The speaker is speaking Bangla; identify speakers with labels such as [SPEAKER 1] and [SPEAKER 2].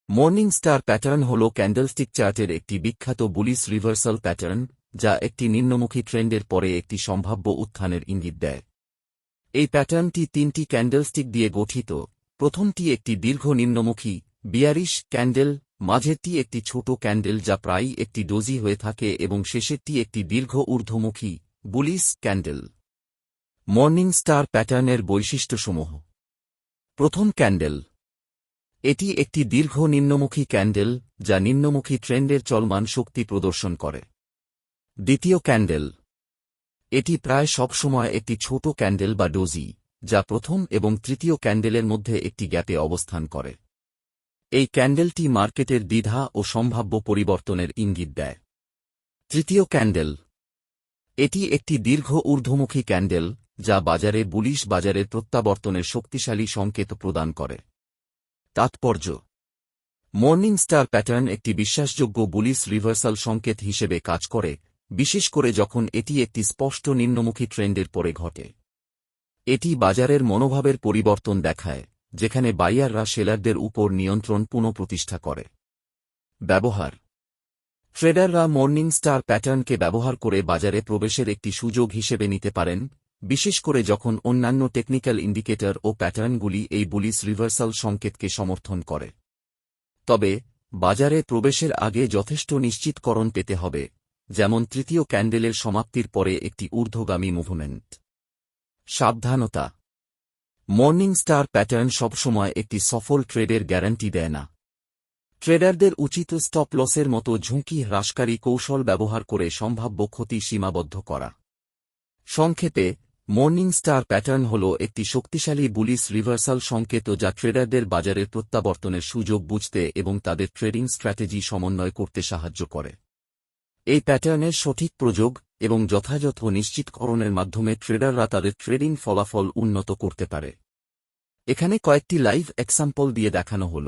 [SPEAKER 1] মর্নিং স্টার প্যাটার্ন হল ক্যান্ডেলস্টিক চার্টের একটি বিখ্যাত বুলিশ রিভার্সাল প্যাটার্ন, যা একটি নিম্নমুখী ট্রেন্ডের পরে একটি সম্ভাব্য উত্থানের ইঙ্গিত দেয়। এই প্যাটার্নটি তিনটি ক্যান্ডেলস্টিক দিয়ে গঠিত। প্রথমটি একটি দীর্ঘ নিম্নমুখী বিয়ারিশ ক্যান্ডেল, মাঝেরটি একটি ছোট ক্যান্ডেল যা প্রায়ই একটি ডোজি হয়ে থাকে এবং শেষেরটি একটি দীর্ঘ ঊর্ধ্বমুখী বুলিশ ক্যান্ডেল। মর্নিং স্টার প্যাটার্নের বৈশিষ্ট্যসমূহ। প্রথম ক্যান্ডেল। এটি একটি দীর্ঘ নিম্নমুখী ক্যান্ডেল যা নিম্নমুখী ট্রেন্ডের চলমান শক্তি প্রদর্শন করে। দ্বিতীয় ক্যান্ডেল। এটি প্রায় সবসময় একটি ছোট ক্যান্ডেল বা ডোজি, যা প্রথম এবং তৃতীয় ক্যান্ডেলের মধ্যে একটি গ্যাপে অবস্থান করে। এই ক্যান্ডেলটি মার্কেটের দ্বিধা ও সম্ভাব্য পরিবর্তনের ইঙ্গিত দেয়। তৃতীয় ক্যান্ডেল। এটি একটি দীর্ঘ ঊর্ধ্বমুখী ক্যান্ডেল যা বাজারে বুলিশ বাজারের প্রত্যাবর্তনের শক্তিশালী সংকেত প্রদান করে। তাৎপর্য: মর্নিং স্টার প্যাটার্ন একটি বিশ্বাসযোগ্য বুলিশ রিভার্সাল সংকেত হিসেবে কাজ করে, বিশেষ করে যখন এটি একটি স্পষ্ট নিম্নমুখী ট্রেন্ডের পরে ঘটে। এটি বাজারের মনোভাবের পরিবর্তন দেখায়, যেখানে বাইয়াররা সেলারদের উপর নিয়ন্ত্রণ পুনঃপ্রতিষ্ঠা করে। ব্যবহার: ট্রেডাররা মর্নিং স্টার প্যাটার্নকে ব্যবহার করে বাজারে প্রবেশের একটি সুযোগ হিসেবে নিতে পারেন, বিশেষ করে যখন অন্যান্য টেকনিক্যাল ইন্ডিকেটর ও প্যাটার্নগুলি এই বুলিশ রিভার্সাল সংকেতকে সমর্থন করে। তবে বাজারে প্রবেশের আগে যথেষ্ট নিশ্চিতকরণ পেতে হবে, যেমন তৃতীয় ক্যান্ডেলের সমাপ্তির পরে একটি ঊর্ধ্বগামী মুভমেন্ট। সাবধানতা: মর্নিং স্টার প্যাটার্ন সবসময় একটি সফল ট্রেডের গ্যারান্টি দেয় না। ট্রেডারদের উচিত স্টপ লসের মতো ঝুঁকি হ্রাসকারী কৌশল ব্যবহার করে সম্ভাব্য ক্ষতি সীমাবদ্ধ করা। সংক্ষেপে, মর্নিং স্টার প্যাটার্ন হল একটি শক্তিশালী বুলিশ রিভার্সাল সংকেত যা ট্রেডারদের বাজারের প্রত্যাবর্তনের সুযোগ বুঝতে এবং তাদের ট্রেডিং স্ট্র্যাটেজি সমন্বয় করতে সাহায্য করে। এই প্যাটার্নের সঠিক প্রয়োগ এবং যথাযথ নিশ্চিতকরণের মাধ্যমে ট্রেডাররা তাদের ট্রেডিং ফলাফল উন্নত করতে পারে। এখানে কয়েকটি লাইভ এক্সাম্পল দিয়ে দেখানো হল।